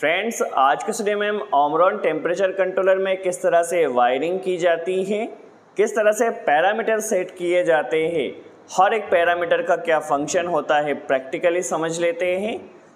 Friends, आज के study में हम ओमरॉन टेम्परेचर कंट्रोलर में किस तरह से वायरिंग की जाती है, किस तरह से पैरामीटर सेट किए जाते हैं, हर एक पैरामीटर का क्या फंक्शन होता है प्रैक्टिकली समझ लेते हैं।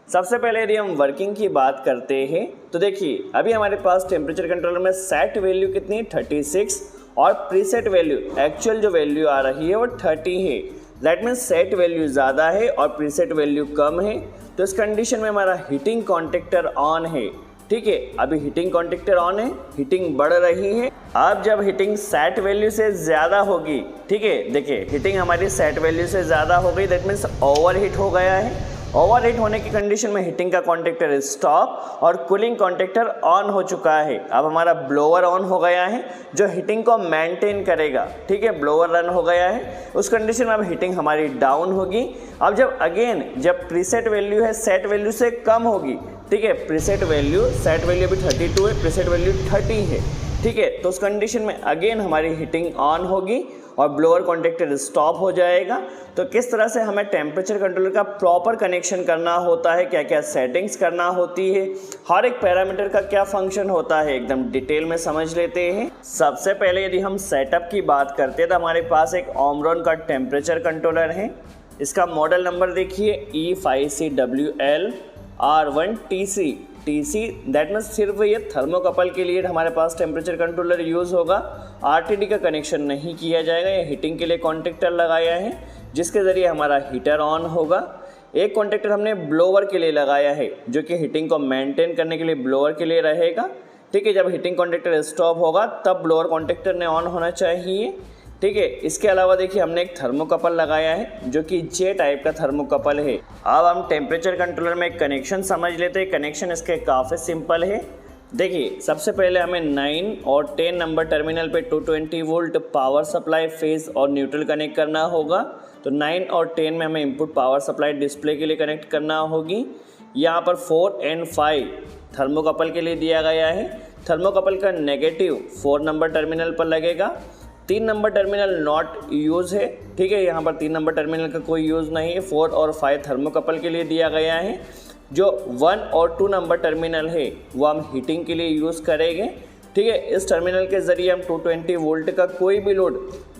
सबसे पहले यदि हम वर्किंग की बात करते हैं तो देखिए अभी हमारे पास टेम्परेचर कंट्रोलर में सेट वैल्यू कितनी 36 और प्रीसेट वैल्यू एक्चुअल जो वैल्यू आ रही है वो 30 है। दैट मीन्स सेट वैल्यू ज़्यादा है और प्रीसेट वैल्यू कम है। तो इस कंडीशन में हमारा हीटिंग कॉन्टेक्टर ऑन है। ठीक है, अभी हीटिंग कॉन्टेक्टर ऑन है, हीटिंग बढ़ रही है। अब जब हीटिंग सेट वैल्यू से ज़्यादा होगी, ठीक है, देखिए हीटिंग हमारी सेट वैल्यू से ज़्यादा हो गई, दैट मीन्स ओवर हीट हो गया है। ओवर हीट होने की कंडीशन में हीटिंग का कॉन्टेक्टर स्टॉप और कूलिंग कॉन्टेक्टर ऑन हो चुका है। अब हमारा ब्लोअर ऑन हो गया है जो हीटिंग को मेंटेन करेगा। ठीक है, ब्लोअर रन हो गया है। उस कंडीशन में अब हीटिंग हमारी डाउन होगी। अब जब प्रीसेट वैल्यू है सेट वैल्यू से कम होगी, ठीक है, प्रीसेट वैल्यू सेट वैल्यू अभी 32 है, प्रीसेट वैल्यू 30 है। ठीक है, तो उस कंडीशन में अगेन हमारी हीटिंग ऑन होगी और ब्लोअर कॉन्टेक्टर स्टॉप हो जाएगा। तो किस तरह से हमें टेम्परेचर कंट्रोलर का प्रॉपर कनेक्शन करना होता है, क्या क्या सेटिंग्स करना होती है, हर एक पैरामीटर का क्या फंक्शन होता है, एकदम डिटेल में समझ लेते हैं। सबसे पहले यदि हम सेटअप की बात करते हैं तो हमारे पास एक ओमरॉन का टेम्परेचर कंट्रोलर है। इसका मॉडल नंबर देखिए E5CWL R1TC दैट मीन्स सिर्फ ये थर्मोकपल के लिए हमारे पास टेम्परेचर कंट्रोलर यूज़ होगा। आरटीडी का कनेक्शन नहीं किया जाएगा। ये हीटिंग के लिए कॉन्टेक्टर लगाया है जिसके ज़रिए हमारा हीटर ऑन होगा। एक कॉन्टेक्टर हमने ब्लोअर के लिए लगाया है जो कि हीटिंग को मेंटेन करने के लिए ब्लोअर के लिए रहेगा। ठीक है, जब हीटिंग कॉन्टेक्टर स्टॉप होगा तब ब्लोअर कॉन्टेक्टर ने ऑन होना चाहिए। ठीक है, इसके अलावा देखिए हमने एक थर्मोकपल लगाया है जो कि जे टाइप का थर्मोकपल है। अब हम टेम्परेचर कंट्रोलर में कनेक्शन समझ लेते हैं। कनेक्शन इसके काफ़ी सिंपल है। देखिए सबसे पहले हमें 9 और 10 नंबर टर्मिनल पे 220 वोल्ट पावर सप्लाई फेज और न्यूट्रल कनेक्ट करना होगा। तो 9 और 10 में हमें इनपुट पावर सप्लाई डिस्प्ले के लिए कनेक्ट करना होगी। यहाँ पर 4 और 5 थर्मोकपल के लिए दिया गया है। थर्मोकपल का नेगेटिव 4 नंबर टर्मिनल पर लगेगा। 3 नंबर टर्मिनल नॉट यूज़ है। ठीक है, यहाँ पर 3 नंबर टर्मिनल का कोई यूज़ नहीं है। 4 और 5 थर्मोकपल के लिए दिया गया है। जो 1 और 2 नंबर टर्मिनल है वो हम हीटिंग के लिए यूज़ करेंगे। ठीक है, इस टर्मिनल के ज़रिए हम 220 वोल्ट का कोई भी लोड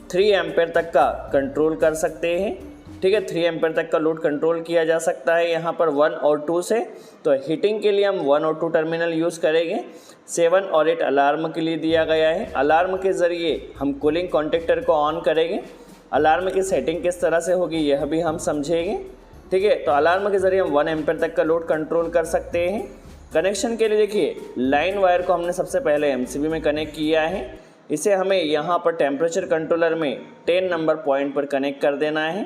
3 एम्पेयर तक का कंट्रोल कर सकते हैं। ठीक है, 3 एम्पेयर तक का लोड कंट्रोल किया जा सकता है यहाँ पर 1 और 2 से। तो हीटिंग के लिए हम 1 और 2 टर्मिनल यूज़ करेंगे। 7 और 8 अलार्म के लिए दिया गया है। अलार्म के ज़रिए हम कूलिंग कॉन्टेक्टर को ऑन करेंगे। अलार्म की सेटिंग किस तरह से होगी यह भी हम समझेंगे। ठीक है, तो अलार्म के ज़रिए हम 1 एम्पेयर तक का लोड कंट्रोल कर सकते हैं। कनेक्शन के लिए देखिए लाइन वायर को हमने सबसे पहले एमसीबी में कनेक्ट किया है। इसे हमें यहाँ पर टेम्परेचर कंट्रोलर में 10 नंबर पॉइंट पर कनेक्ट कर देना है।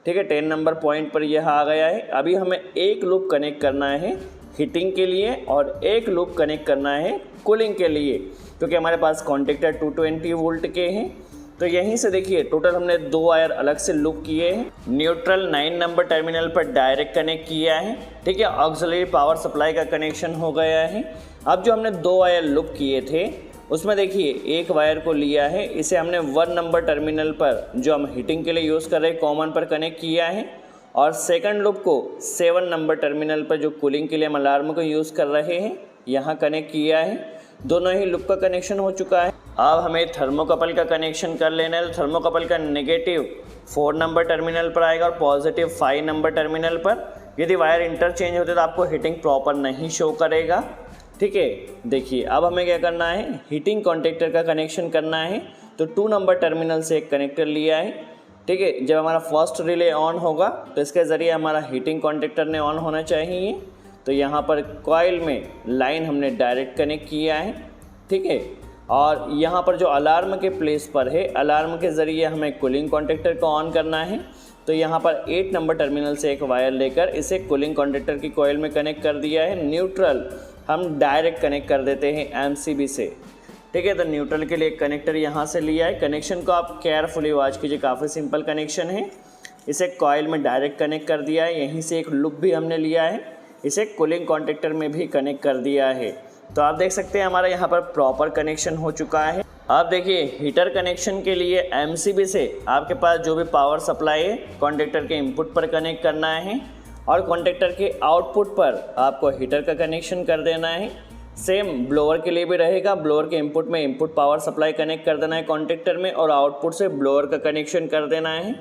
ठीक है, 10 नंबर पॉइंट पर यह आ गया है। अभी हमें एक लूप कनेक्ट करना है हीटिंग के लिए और एक लूप कनेक्ट करना है कूलिंग के लिए, क्योंकि हमारे पास कॉन्टेक्टर 220 वोल्ट के हैं। तो यहीं से देखिए टोटल हमने 2 वायर अलग से लूप किए हैं। न्यूट्रल 9 नंबर टर्मिनल पर डायरेक्ट कनेक्ट किया है। ठीक है, ऑक्सिलरी पावर सप्लाई का कनेक्शन हो गया है। अब जो हमने 2 वायर लूप किए थे उसमें देखिए एक वायर को लिया है, इसे हमने 1 नंबर टर्मिनल पर जो हम हीटिंग के लिए यूज़ कर रहे हैं कॉमन पर कनेक्ट किया है और सेकंड लूप को 7 नंबर टर्मिनल पर जो कूलिंग के लिए हम अलार्म को यूज़ कर रहे हैं यहाँ कनेक्ट किया है। दोनों ही लूप का कनेक्शन हो चुका है। अब हमें थर्मोकपल का कनेक्शन कर लेना है। तो थर्मोकपल का नेगेटिव 4 नंबर टर्मिनल पर आएगा और पॉजिटिव 5 नंबर टर्मिनल पर। यदि वायर इंटरचेंज होते तो आपको हीटिंग प्रॉपर नहीं शो करेगा। ठीक है, देखिए अब हमें क्या करना है, हीटिंग कॉन्टेक्टर का कनेक्शन करना है। तो 2 नंबर टर्मिनल से एक कनेक्टर लिया है। ठीक है, जब हमारा फर्स्ट रिले ऑन होगा तो इसके ज़रिए हमारा हीटिंग कॉन्टेक्टर ने ऑन होना चाहिए। तो यहाँ पर कॉइल में लाइन हमने डायरेक्ट कनेक्ट किया है। ठीक है, और यहाँ पर जो अलार्म के प्लेस पर है अलार्म के ज़रिए हमें कूलिंग कॉन्टेक्टर को ऑन करना है। तो यहाँ पर 8 नंबर टर्मिनल से एक वायर लेकर इसे कूलिंग कॉन्टेक्टर की कॉइल में कनेक्ट कर दिया है। न्यूट्रल हम डायरेक्ट कनेक्ट कर देते हैं एमसीबी से। ठीक है, तो न्यूट्रल के लिए कनेक्टर यहाँ से लिया है। कनेक्शन को आप केयरफुली वॉच कीजिए, काफ़ी सिंपल कनेक्शन है। इसे कॉइल में डायरेक्ट कनेक्ट कर दिया है। यहीं से एक लूप भी हमने लिया है, इसे कूलिंग कॉन्टेक्टर में भी कनेक्ट कर दिया है। तो आप देख सकते हैं हमारा यहाँ पर प्रॉपर कनेक्शन हो चुका है। अब देखिए हीटर कनेक्शन के लिए एमसीबी से आपके पास जो भी पावर सप्लाई है कॉन्टेक्टर के इनपुट पर कनेक्ट करना है और कॉन्टेक्टर के आउटपुट पर आपको हीटर का कनेक्शन कर देना है। सेम ब्लोअर के लिए भी रहेगा, ब्लोअर के इनपुट में इनपुट पावर सप्लाई कनेक्ट कर देना है कॉन्टेक्टर में और आउटपुट से ब्लोअर का कनेक्शन कर देना है।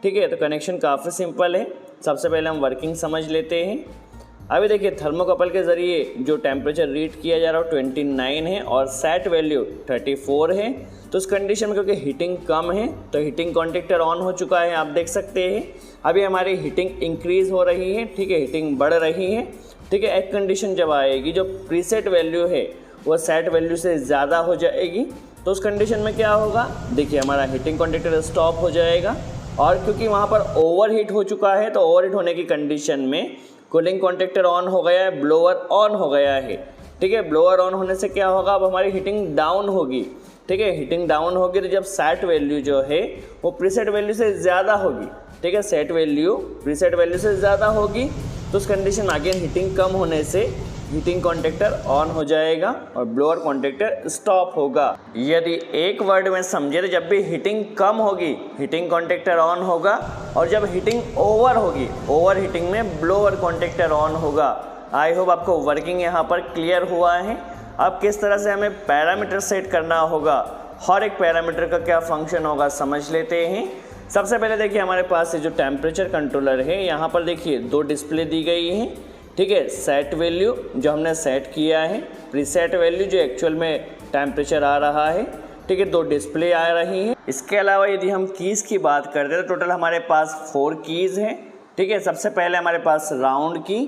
ठीक है, तो कनेक्शन काफ़ी सिंपल है। सबसे पहले हम वर्किंग समझ लेते हैं। अभी देखिए थर्मोकपल के ज़रिए जो टेम्परेचर रीड किया जा रहा है 29 है और सेट वैल्यू 34 है। तो उस कंडीशन में क्योंकि हीटिंग कम है तो हीटिंग कॉन्टेक्टर ऑन हो चुका है, आप देख सकते हैं। अभी हमारी हीटिंग इंक्रीज़ हो रही है, ठीक है, हीटिंग बढ़ रही है। ठीक है, एक कंडीशन जब आएगी जो प्रीसेट वैल्यू है वो सेट वैल्यू से ज़्यादा हो जाएगी, तो उस कंडीशन में क्या होगा, देखिए हमारा हीटिंग कॉन्टेक्टर स्टॉप हो जाएगा। और क्योंकि वहाँ पर ओवरहीट हो चुका है तो ओवरहीट होने की कंडीशन में कूलिंग कॉन्टेक्टर ऑन हो गया है, ब्लोअर ऑन हो गया है। ठीक है, ब्लोअर ऑन होने से क्या होगा, अब हमारी हीटिंग डाउन होगी। ठीक है, हीटिंग डाउन होगी तो जब सेट वैल्यू जो है वो प्रीसेट वैल्यू से ज़्यादा होगी। ठीक है, सेट वैल्यू प्रीसेट वैल्यू से ज़्यादा होगी तो उस कंडीशन में अगेन हीटिंग कम होने से हीटिंग कॉन्टेक्टर ऑन हो जाएगा और ब्लोअर कॉन्टेक्टर स्टॉप होगा। यदि एक वर्ड में समझे तो जब भी हीटिंग कम होगी हीटिंग कॉन्टेक्टर ऑन होगा और जब हीटिंग ओवर होगी ओवर हीटिंग में ब्लोअर कॉन्टेक्टर ऑन होगा। आई होप आपको वर्किंग यहाँ पर क्लियर हुआ है। अब किस तरह से हमें पैरामीटर सेट करना होगा, हर एक पैरामीटर का क्या फंक्शन होगा समझ लेते हैं। सबसे पहले देखिए हमारे पास ये जो टेम्परेचर कंट्रोलर है यहाँ पर देखिए दो डिस्प्ले दी गई है। ठीक है, सेट वैल्यू जो हमने सेट किया है, प्रीसेट वैल्यू जो एक्चुअल में टेम्परेचर आ रहा है। ठीक है, दो डिस्प्ले आ रही हैं। इसके अलावा यदि हम कीज़ की बात करते हैं तो टोटल हमारे पास 4 कीज़ हैं। ठीक है, सबसे पहले हमारे पास राउंड की,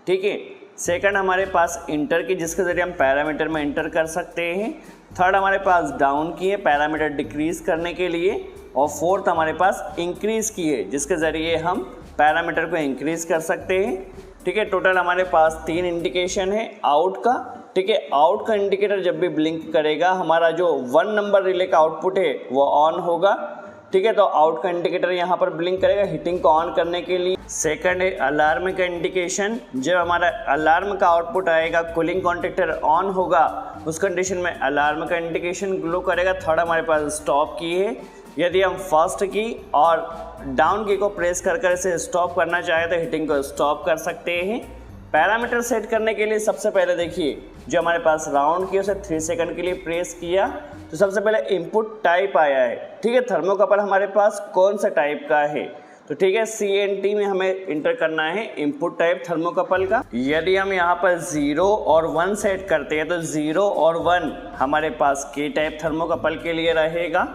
ठीक है, सेकंड हमारे पास इंटर की जिसके ज़रिए हम पैरामीटर में इंटर कर सकते हैं, थर्ड हमारे पास डाउन की है पैरामीटर डिक्रीज़ करने के लिए, और फोर्थ हमारे पास इंक्रीज़ की है जिसके ज़रिए हम पैरामीटर को इंक्रीज़ कर सकते हैं। ठीक है, टोटल हमारे पास 3 इंडिकेशन है आउट का। ठीक है, आउट का इंडिकेटर जब भी ब्लिंक करेगा हमारा जो 1 नंबर रिले का आउटपुट है वो ऑन होगा। ठीक है, तो आउट का इंडिकेटर यहाँ पर ब्लिंक करेगा हीटिंग को ऑन करने के लिए। सेकंड है अलार्म का इंडिकेशन, जब हमारा अलार्म का आउटपुट आएगा कूलिंग कॉन्टेक्टर ऑन होगा उस कंडीशन में अलार्म का इंडिकेशन ग्लो करेगा। थर्ड हमारे पास स्टॉप की है, यदि हम फर्स्ट की और डाउन की को प्रेस कर इसे स्टॉप करना चाहें तो हीटिंग को स्टॉप कर सकते हैं। पैरामीटर सेट करने के लिए सबसे पहले देखिए जो हमारे पास राउंड की उसे 3 सेकंड के लिए प्रेस किया तो सबसे पहले इनपुट टाइप आया है। ठीक है, थर्मोकपल हमारे पास कौन सा टाइप का है, तो ठीक है CNT में हमें इंटर करना है इनपुट टाइप थर्मोकपल का। यदि हम यहाँ पर 0 और 1 सेट करते हैं तो 0 और 1 हमारे पास K टाइप थर्मोकपल के लिए रहेगा।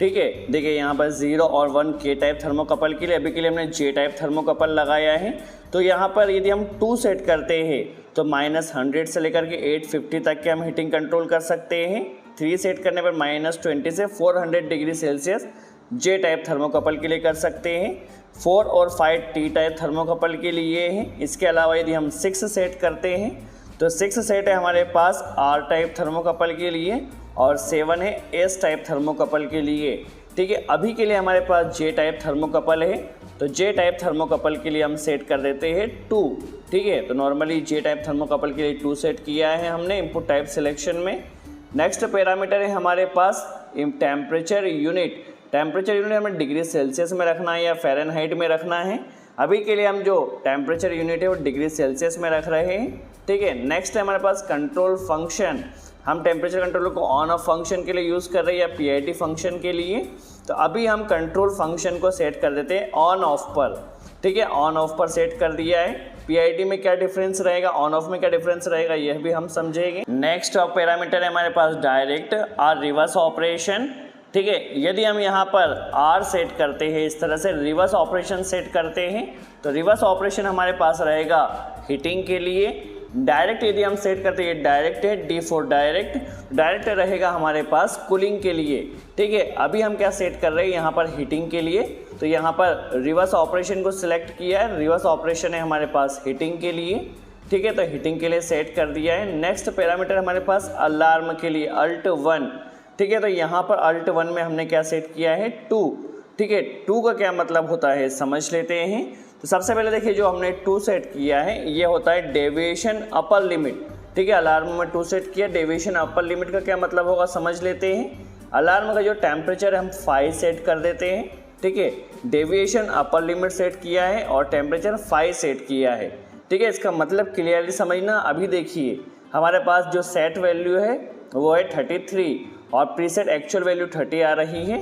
ठीक है, देखिए यहाँ पर 0 और 1 K टाइप थर्मोकपल के लिए, अभी के लिए हमने J टाइप थर्मोकपल लगाया है। तो यहाँ पर यदि हम 2 सेट करते हैं तो -100 से लेकर के 850 तक के हम हीटिंग कंट्रोल कर सकते हैं। 3 सेट करने पर -20 से 400 degree Celsius J type thermocouple के लिए कर सकते हैं। 4 और 5 T टाइप थर्मोकपल के लिए है। इसके अलावा यदि हम 6 सेट करते हैं तो 6 सेट है हमारे पास R टाइप थर्मोकपल के लिए और 7 है S टाइप थर्मोकपल के लिए। ठीक है, अभी के लिए हमारे पास J टाइप थर्मोकपल है तो J टाइप थर्मोकपल के लिए हम सेट कर देते हैं 2। ठीक है, तो नॉर्मली J टाइप थर्मोकपल के लिए 2 सेट किया है हमने इनपुट टाइप सिलेक्शन में। नेक्स्ट पैरामीटर है हमारे पास टेम्परेचर यूनिट। टेम्परेचर यूनिट हमें डिग्री सेल्सियस में रखना है या फ़ारेनहाइट में रखना है। अभी के लिए हम जो टेम्परेचर यूनिट है वो डिग्री सेल्सियस में रख रहे हैं। ठीक है, नेक्स्ट है हमारे पास कंट्रोल फंक्शन। हम टेम्परेचर कंट्रोलर को ऑन ऑफ फंक्शन के लिए यूज़ कर रहे हैं या PID फंक्शन के लिए। तो अभी हम कंट्रोल फंक्शन को सेट कर देते हैं ऑन ऑफ पर। ठीक है, ऑन ऑफ पर सेट कर दिया है। PID में क्या डिफरेंस रहेगा, ऑन ऑफ में क्या डिफरेंस रहेगा यह भी हम समझेंगे। नेक्स्ट पैरामीटर है हमारे पास डायरेक्ट और रिवर्स ऑपरेशन। ठीक है, यदि हम यहाँ पर R सेट करते हैं इस तरह से रिवर्स ऑपरेशन सेट करते हैं तो रिवर्स ऑपरेशन हमारे पास रहेगा हीटिंग के लिए। डायरेक्ट यदि हम सेट करते हैं डायरेक्ट है D फॉर डायरेक्ट रहेगा हमारे पास कूलिंग के लिए। ठीक है, अभी हम क्या सेट कर रहे हैं यहाँ पर हीटिंग के लिए, तो यहाँ पर रिवर्स ऑपरेशन को सिलेक्ट किया है। रिवर्स ऑपरेशन है हमारे पास हीटिंग के लिए। ठीक है, तो हीटिंग के लिए सेट कर दिया है। नेक्स्ट पैरामीटर हमारे पास अलार्म के लिए Alt 1। ठीक है, तो यहाँ पर Alt 1 में हमने क्या सेट किया है 2। ठीक है, 2 का क्या मतलब होता है समझ लेते हैं। तो सबसे पहले देखिए जो हमने 2 सेट किया है ये होता है डेविएशन अपर लिमिट। ठीक है, अलार्म में 2 सेट किया, डेविएशन अपर लिमिट का क्या मतलब होगा समझ लेते हैं। अलार्म का जो टेम्परेचर है हम 5 सेट कर देते हैं। ठीक है, डेविएशन अपर लिमिट सेट किया है और टेम्परेचर 5 सेट किया है। ठीक है, इसका मतलब क्लियरली समझना। अभी देखिए हमारे पास जो सेट वैल्यू है वो है 33 और प्रीसेट एक्चुअल वैल्यू 30 आ रही है।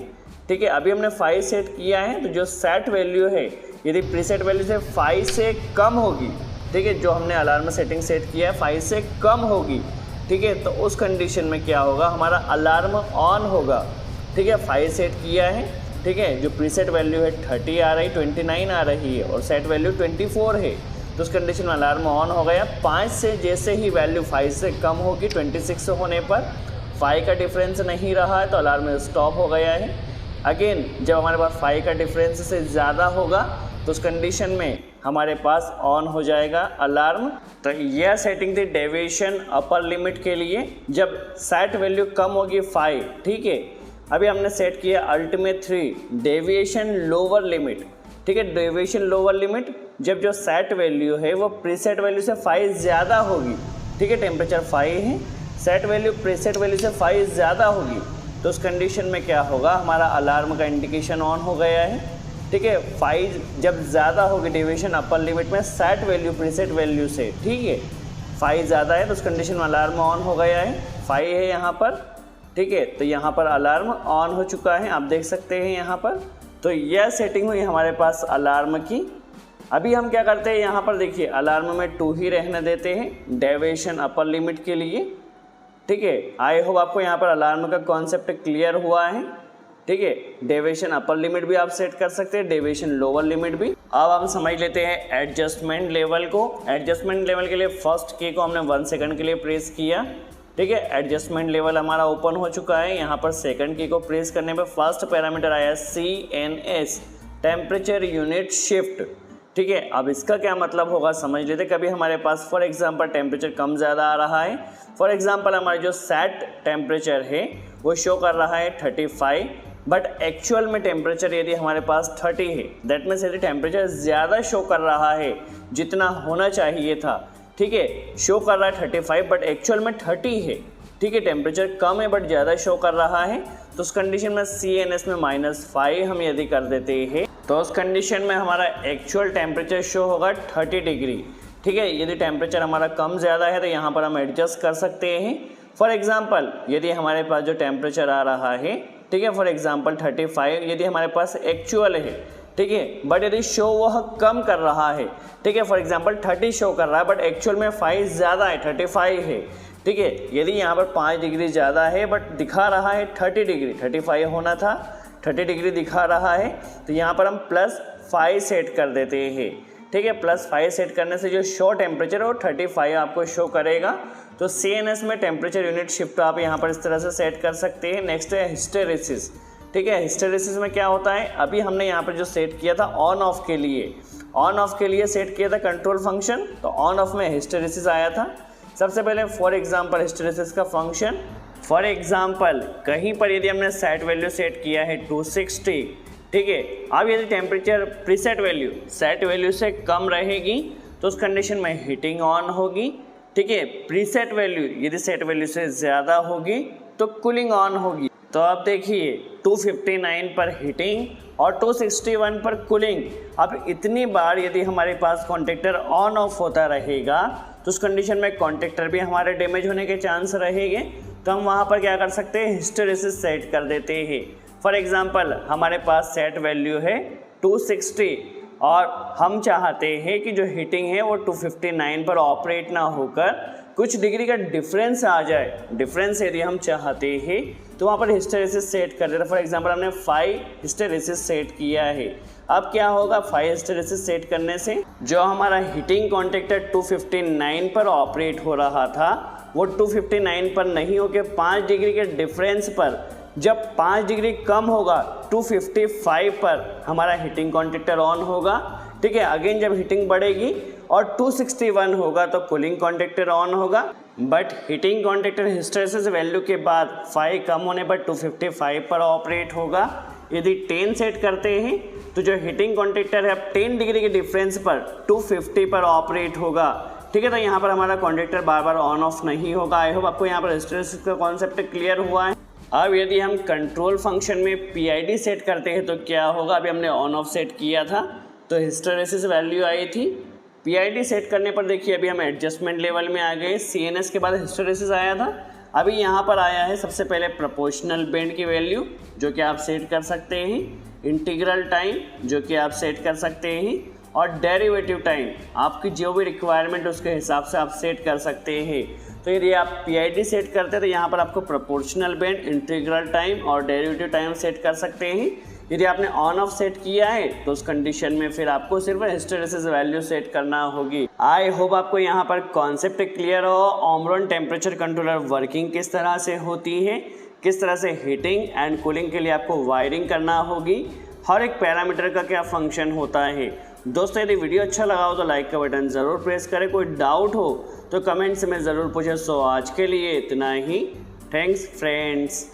ठीक है, अभी हमने 5 सेट किया है, तो जो सेट वैल्यू है यदि प्रीसेट वैल्यू से 5 से कम होगी, ठीक है, जो हमने अलार्म सेटिंग सेट किया है 5 से कम होगी, ठीक है, तो उस कंडीशन में क्या होगा, हमारा अलार्म ऑन होगा। ठीक है, 5 सेट किया है, ठीक है, जो प्रीसेट वैल्यू है 30 आ रही, 29 आ रही है और सेट वैल्यू 24 है, तो उस कंडीशन में अलार्म ऑन हो गया। 5 से जैसे ही वैल्यू 5 से कम होगी 26 होने पर 5 का डिफरेंस नहीं रहा है तो अलार्म स्टॉप हो गया है। अगेन जब हमारे पास 5 का डिफरेंस से ज़्यादा होगा तो उस कंडीशन में हमारे पास ऑन हो जाएगा अलार्म। तो यह सेटिंग थी डेविएशन अपर लिमिट के लिए जब सेट वैल्यू कम होगी 5। ठीक है, अभी हमने सेट किया अल्टीमेट 3 डेविएशन लोअर लिमिट। ठीक है, डेविएशन लोअर लिमिट जब जो सेट वैल्यू है वो प्रीसेट वैल्यू से 5 ज़्यादा होगी। ठीक है, टेम्परेचर 5 है, सेट वैल्यू प्रीसेट वैल्यू से 5 ज़्यादा होगी, तो उस कंडीशन में क्या होगा, हमारा अलार्म का इंडिकेशन ऑन हो गया है। ठीक है, 5 जब ज़्यादा होगी डेविएशन अपर लिमिट में सेट वैल्यू प्रीसेट वैल्यू से, ठीक है, 5 ज़्यादा है तो उस कंडीशन में अलार्म ऑन हो गया है। 5 है यहाँ पर, ठीक है, तो यहाँ पर अलार्म ऑन हो चुका है, आप देख सकते हैं यहाँ पर। तो यह सेटिंग हुई हमारे पास अलार्म की। अभी हम क्या करते हैं, यहाँ पर देखिए अलार्म में 2 ही रहने देते हैं डेविएशन अपर लिमिट के लिए। ठीक है, आई होप आपको यहाँ पर अलार्म का कॉन्सेप्ट क्लियर हुआ है। ठीक है, डेविएशन अपर लिमिट भी आप सेट कर सकते हैं, डेविएशन लोअर लिमिट भी। अब हम समझ लेते हैं एडजस्टमेंट लेवल को। एडजस्टमेंट लेवल के लिए फर्स्ट की को हमने 1 सेकंड के लिए प्रेस किया। ठीक है, एडजस्टमेंट लेवल हमारा ओपन हो चुका है। यहाँ पर सेकंड की को प्रेस करने पे फर्स्ट पैरामीटर आया CNS टेम्परेचर यूनिट शिफ्ट। ठीक है, अब इसका क्या मतलब होगा समझ लेते। कभी हमारे पास फॉर एग्जांपल टेम्परेचर कम ज़्यादा आ रहा है, फॉर एग्जांपल हमारा जो सेट टेम्परेचर है वो शो कर रहा है 35, बट एक्चुअल में टेम्परेचर यदि हमारे पास 30 है, दैट मीन्स यदि टेम्परेचर ज़्यादा शो कर रहा है जितना होना चाहिए था, ठीक है, शो कर रहा है 35 बट एक्चुअल में 30 है, ठीक है, टेम्परेचर कम है बट ज़्यादा शो कर रहा है, तो उस कंडीशन में CNS में -5 हम यदि कर देते हैं तो उस कंडीशन में हमारा एक्चुअल टेम्परेचर शो होगा 30 डिग्री। ठीक है, यदि टेम्परेचर हमारा कम ज़्यादा है तो यहाँ पर हम एडजस्ट कर सकते हैं। फॉर एग्जांपल यदि हमारे पास जो टेम्परेचर आ रहा है, ठीक है, फॉर एग्जांपल 35 यदि हमारे पास एक्चुअल है, ठीक है, बट यदि शो वह कम कर रहा है, ठीक है, फॉर एग्जांपल 30 शो कर रहा है बट एक्चुअल में 5 ज़्यादा है, 35 है। ठीक है, यदि यहाँ पर 5 डिग्री ज़्यादा है बट दिखा रहा है 30 डिग्री, 35 होना था, 30 डिग्री दिखा रहा है, तो यहाँ पर हम +5 सेट कर देते हैं। ठीक है, +5 सेट करने से जो शो टेम्परेचर है वो 35 आपको शो करेगा। तो CNS में टेम्परेचर यूनिट शिफ्ट आप यहाँ पर इस तरह से सेट कर सकते हैं। नेक्स्ट है हिस्टेरिसिस। ठीक है, हिस्टेरिसिस में क्या होता है, अभी हमने यहाँ पर जो सेट किया था ऑन ऑफ के लिए, ऑन ऑफ के लिए सेट किया था कंट्रोल फंक्शन, तो ऑन ऑफ में हिस्टेरिसिस आया था। सबसे पहले फॉर एग्जांपल हिस्टेरिसिस का फंक्शन, फॉर एग्जांपल कहीं पर यदि हमने सेट वैल्यू सेट किया है 260, ठीक है, अब यदि temperature preset value set value से कम रहेगी तो उस कंडीशन में हीटिंग ऑन होगी। ठीक है, प्रीसेट वैल्यू यदि सेट वैल्यू से ज़्यादा होगी तो कूलिंग ऑन होगी। तो आप देखिए 259 पर हीटिंग और 261 पर कूलिंग। अब इतनी बार यदि हमारे पास कॉन्टेक्टर ऑन ऑफ होता रहेगा तो उस कंडीशन में कॉन्टेक्टर भी हमारे डैमेज होने के चांस रहेंगे, तो हम वहाँ पर क्या कर सकते हैं, हिस्टेरिसिस सेट कर देते हैं। फॉर एग्जांपल हमारे पास सेट वैल्यू है 260 और हम चाहते हैं कि जो हीटिंग है वो 259 पर ऑपरेट ना होकर कुछ डिग्री का डिफरेंस आ जाए। डिफरेंस यदि हम चाहते हैं तो वहाँ पर हिस्टेरिसिस सेट कर देते। फॉर एग्जांपल हमने 5 हिस्टेरिसिस सेट किया है। अब क्या होगा, 5 हिस्टेरिसिस सेट करने से जो हमारा हीटिंग कॉन्टेक्टर 259 पर ऑपरेट हो रहा था वो 259 पर नहीं होकर 5 डिग्री के डिफरेंस पर, जब 5 डिग्री कम होगा 255 पर हमारा हीटिंग कॉन्टेक्टर ऑन होगा। ठीक है, अगेन जब हीटिंग बढ़ेगी और 261 होगा तो कूलिंग कॉन्टेक्टर ऑन होगा, but heating contactor hysteresis value के बाद 5 कम होने पर 255 पर ऑपरेट होगा। यदि 10 सेट करते हैं तो जो हीटिंग कॉन्टेक्टर है अब 10 डिग्री के डिफरेंस पर 250 पर ऑपरेट होगा। ठीक है, तो यहाँ पर हमारा contactor bar bar on off नहीं होगा। आई होप आपको यहाँ पर हिस्टेरिसिस का कॉन्सेप्ट क्लियर हुआ है। अब यदि हम कंट्रोल फंक्शन में PID सेट करते हैं तो क्या होगा, अभी हमने ऑन ऑफ सेट किया था तो हिस्टैरिसीस वैल्यू आई थी। PID सेट करने पर देखिए अभी हम एडजस्टमेंट लेवल में आ गए, CNS के बाद हिस्टैरिसीस आया था, अभी यहाँ पर आया है सबसे पहले प्रोपोर्शनल बेंड की वैल्यू जो कि आप सेट कर सकते हैं, इंटीग्रल टाइम जो कि आप सेट कर सकते हैं, और डेरिवेटिव टाइम आपकी जो भी रिक्वायरमेंट उसके हिसाब से आप सेट कर सकते हैं। तो यदि आप PID सेट करते हैं तो यहाँ पर आपको प्रोपोर्शनल बेंड, इंटीग्रल टाइम और डेरिवेटिव टाइम सेट कर सकते हैं। यदि आपने ऑन ऑफ सेट किया है तो उस कंडीशन में फिर आपको सिर्फ हिस्टैरिसीस वैल्यू सेट करना होगी। आई होप आपको यहाँ पर कॉन्सेप्ट क्लियर हो, ओमरॉन टेम्परेचर कंट्रोलर वर्किंग किस तरह से होती है, किस तरह से हीटिंग एंड कूलिंग के लिए आपको वायरिंग करना होगी, हर एक पैरामीटर का क्या फंक्शन होता है। दोस्तों यदि वीडियो अच्छा लगा हो तो लाइक का बटन ज़रूर प्रेस करें, कोई डाउट हो तो कमेंट्स में ज़रूर पूछें। सो आज के लिए इतना ही, थैंक्स फ्रेंड्स।